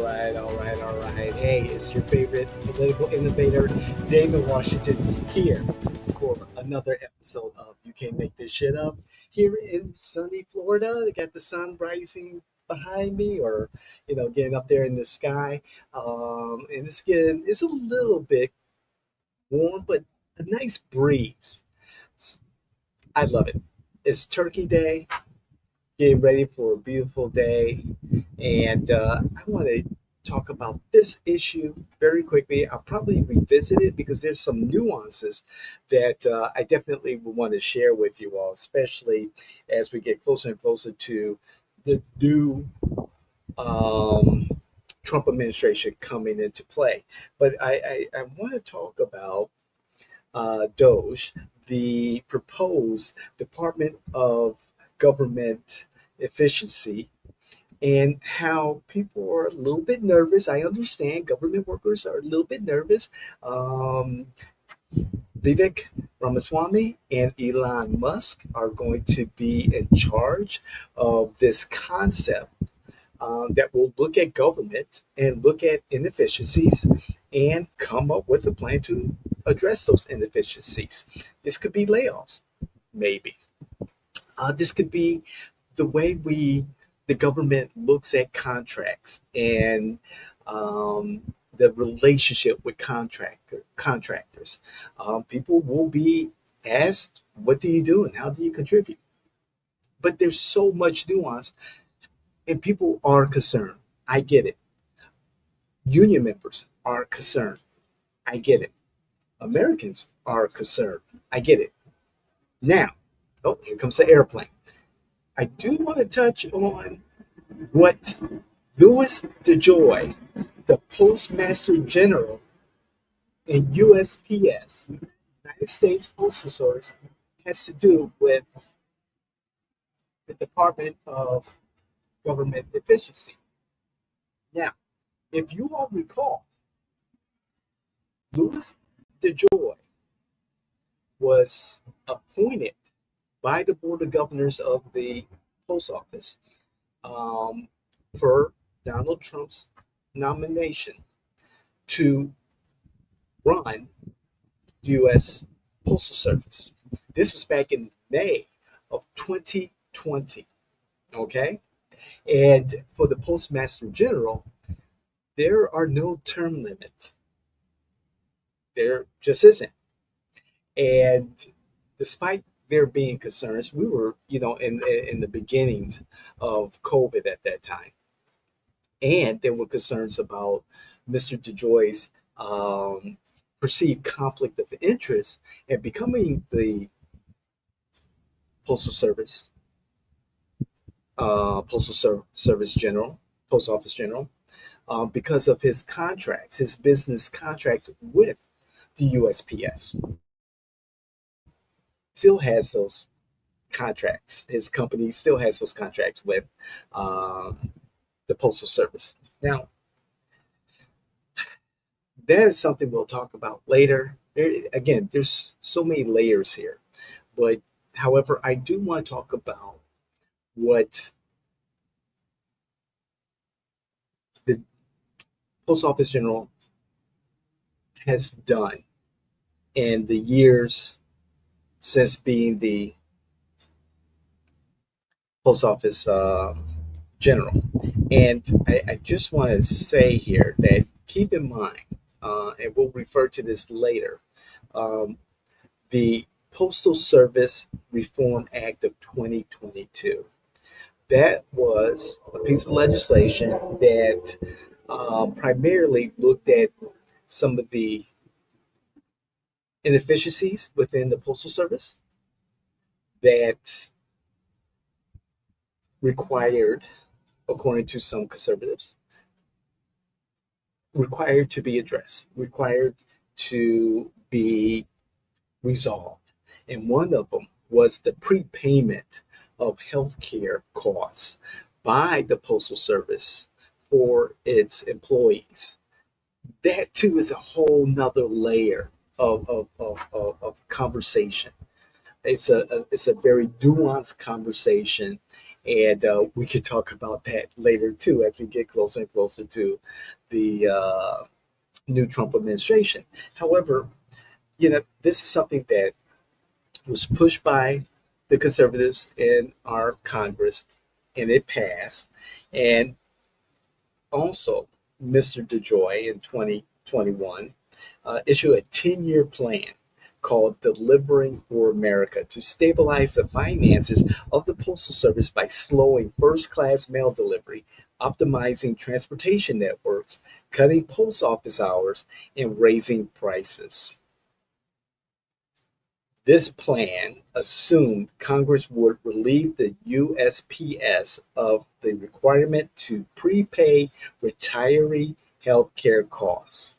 All right. Hey, it's your favorite political innovator, David Washington, here for another episode of You Can't Make This Shit Up. Here in sunny Florida, got the sun rising behind me, or getting up there in the sky. And it's a little bit warm, but a nice breeze. I love it. It's Turkey Day, getting ready for a beautiful day. And I want to talk about this issue very quickly. I'll probably revisit it because there's some nuances that I definitely would want to share with you all, especially as we get closer and closer to the new um, Trump administration coming into play. But I want to talk about DOGE, the proposed Department of Government Efficiency, and how people are a little bit nervous. I understand government workers are a little bit nervous. Um, Vivek Ramaswamy and Elon Musk are going to be in charge of this concept that will look at government and look at inefficiencies and come up with a plan to address those inefficiencies. This could be layoffs, maybe. This could be the way the government looks at contracts and the relationship with contractors. People will be asked, "What do you do and how do you contribute?" But there's so much nuance, and people are concerned. I get it. Union members are concerned. I get it. Americans are concerned. I get it. Now, oh, here comes the airplane. I do want to touch on what Louis DeJoy, the Postmaster General in USPS, United States Postal Service, has to do with the Department of Government Efficiency. Now, if you all recall, Louis DeJoy was appointed by the Board of Governors of the Post Office um, per Donald Trump's nomination to run U.S. Postal Service. This was back in May of 2020. Okay? And for the Postmaster General, there are no term limits. There just isn't. And despite there being concerns, we were, in the beginnings of COVID at that time, and there were concerns about Mr. DeJoy's perceived conflict of interest and becoming the Postal Service, Service General, Post Office General, because of his contracts, his business contracts with the USPS. Still has those contracts. His company still has those contracts with the Postal Service. Now, that is something we'll talk about later. Again, there's so many layers here. But however, I do want to talk about what the Post Office General has done in the years since being the Post Office General. And I just want to say here that keep in mind, and we'll refer to this later, um, the Postal Service Reform Act of 2022. That was a piece of legislation that primarily looked at some of the inefficiencies within the Postal Service that required, according to some conservatives, required to be addressed, required to be resolved. And one of them was the prepayment of healthcare costs by the Postal Service for its employees. That too is a whole nother layer of conversation. It's a very nuanced conversation, And we could talk about that later too as we get closer and closer to the new Trump administration. However, this is something that was pushed by the conservatives in our Congress, and it passed. And also, Mr. DeJoy in 2021 issued a 10-year plan called Delivering for America to stabilize the finances of the Postal Service by slowing first class mail delivery, optimizing transportation networks, cutting post office hours, and raising prices. This plan assumed Congress would relieve the USPS of the requirement to prepay retiree health care costs.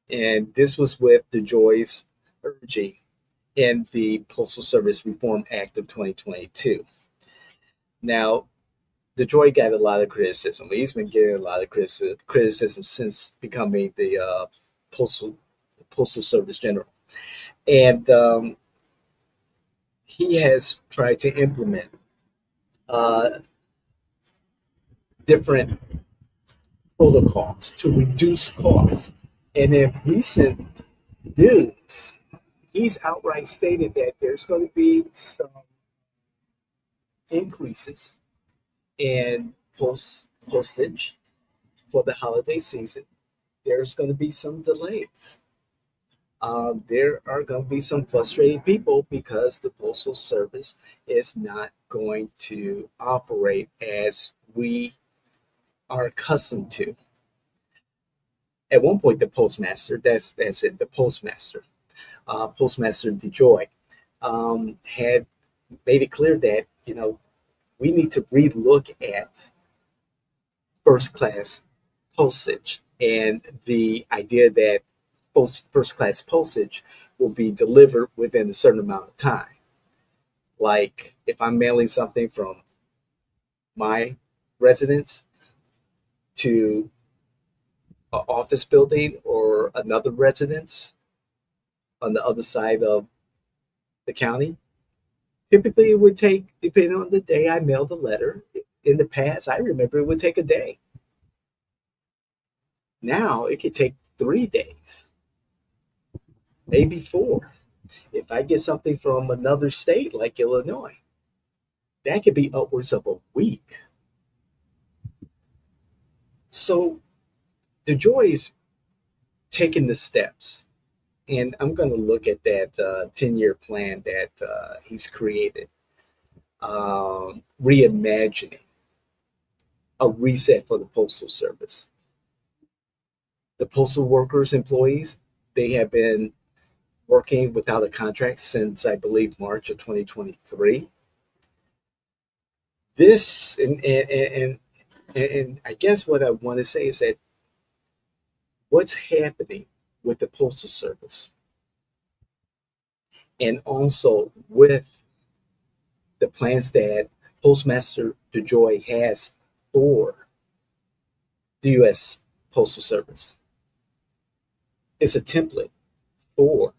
And this was with DeJoy's urging in the Postal Service Reform Act of 2022. Now, DeJoy got a lot of criticism. He's been getting a lot of criticism since becoming the Postal Service General. And he has tried to implement uh, different protocols to reduce costs. And in recent news, he's outright stated that there's going to be some increases in postage for the holiday season. There's going to be some delays. There are going to be some frustrated people because the Postal Service is not going to operate as we are accustomed to. At one point, the postmaster, that's it, the postmaster, Postmaster DeJoy, had made it clear that, we need to relook at first class postage and the idea that first class postage will be delivered within a certain amount of time. Like if I'm mailing something from my residence to an office building or another residence on the other side of the county, typically it would take, depending on the day I mailed the letter, in the past, I remember it would take a day. Now it could take 3 days, maybe 4. If I get something from another state like Illinois, that could be upwards of a week. So DeJoy is taking the steps, and I'm going to look at that 10-year plan that he's created, reimagining a reset for the Postal Service. The postal workers, employees, they have been working without a contract since I believe March of 2023. This and I guess what I want to say is that what's happening with the Postal Service and also with the plans that Postmaster DeJoy has for the U.S. Postal Service is a template for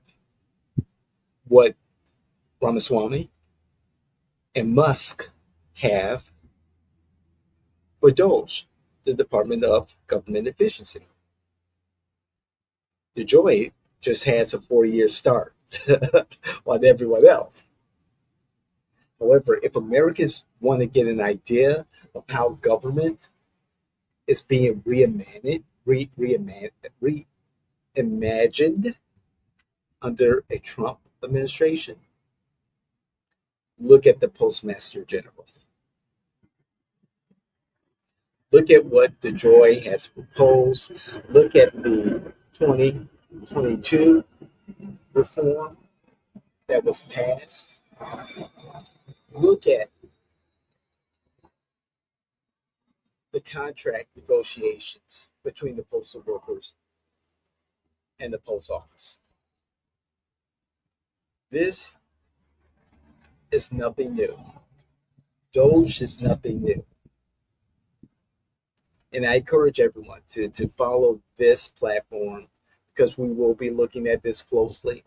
what Ramaswamy and Musk have for DOGE, the Department of Government Efficiency. DeJoy just has a 4-year start on everyone else. However, if Americans want to get an idea of how government is being reimagined under a Trump administration, look at the Postmaster General. Look at what DeJoy has proposed. Look at the 2022 reform that was passed. Look at the contract negotiations between the postal workers and the post office. This is nothing new. DOGE is nothing new. And I encourage everyone to follow this platform because we will be looking at this closely.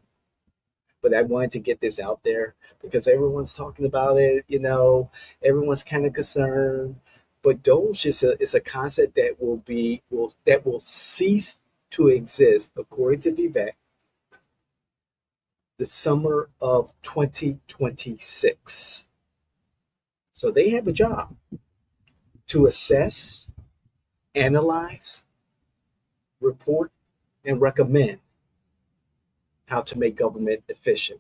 but I wanted to get this out there because everyone's talking about it. Everyone's kind of concerned. But Doge is a concept that will cease to exist, according to Vivek, the summer of 2026. So they have a job to assess, analyze, report, and recommend how to make government efficient.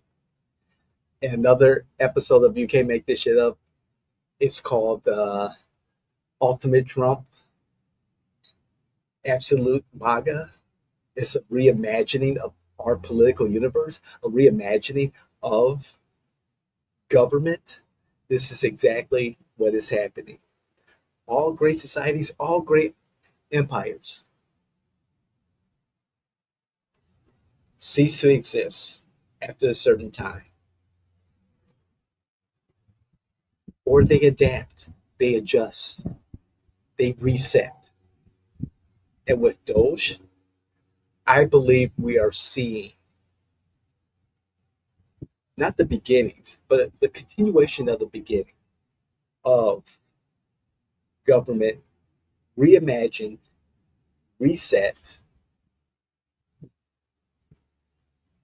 And another episode of You Can't Make This Shit Up is called Ultimate Trump, Absolute MAGA. It's a reimagining of our political universe, a reimagining of government. This is exactly what is happening. All great societies, all great empires cease to exist after a certain time. Or they adapt, they adjust, they reset. And with Doge, I believe we are seeing not the beginnings, but the continuation of the beginning of government reimagined, reset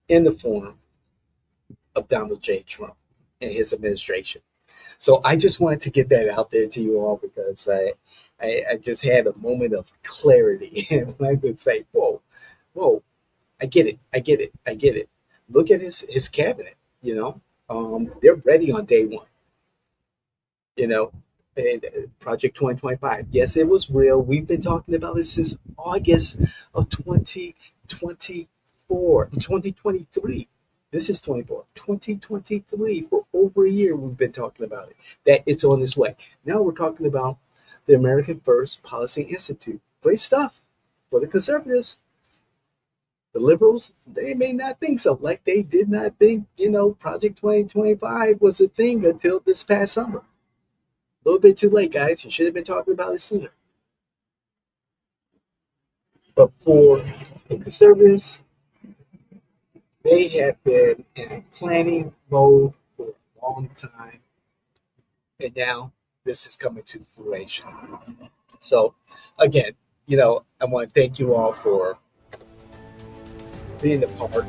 in the form of Donald J. Trump and his administration. So I just wanted to get that out there to you all because I just had a moment of clarity and I could say, whoa, I get it. Look at his cabinet, they're ready on day one, and Project 2025. Yes, it was real. We've been talking about it since August of 2023. This is 2023. For over a year, we've been talking about it, that it's on its way. Now we're talking about the American First Policy Institute. Great stuff for the conservatives. The liberals, they may not think so. Like they did not think, Project 2025 was a thing until this past summer. A little bit too late, guys. You should have been talking about it sooner. But for the conservatives, they have been in planning mode for a long time. And now this is coming to fruition. So, again, I want to thank you all for being a part.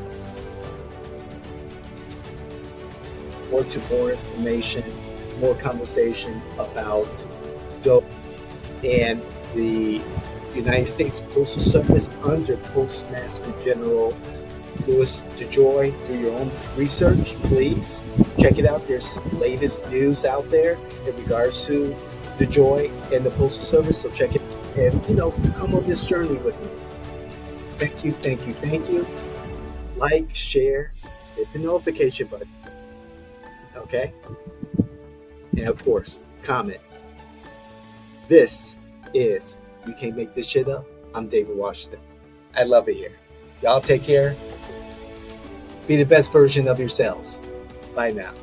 More information, more conversation about D.O.G.E and the United States Postal Service under Postmaster General Louis DeJoy. Do your own research, please. Check it out. There's latest news out there in regards to DeJoy and the Postal Service. So check it and, come on this journey with me. Thank you. Like, share, hit the notification button. Okay? And of course, comment. This is You Can't Make This Shit Up. I'm David Washington. I love it here. Y'all take care. Be the best version of yourselves. Bye now.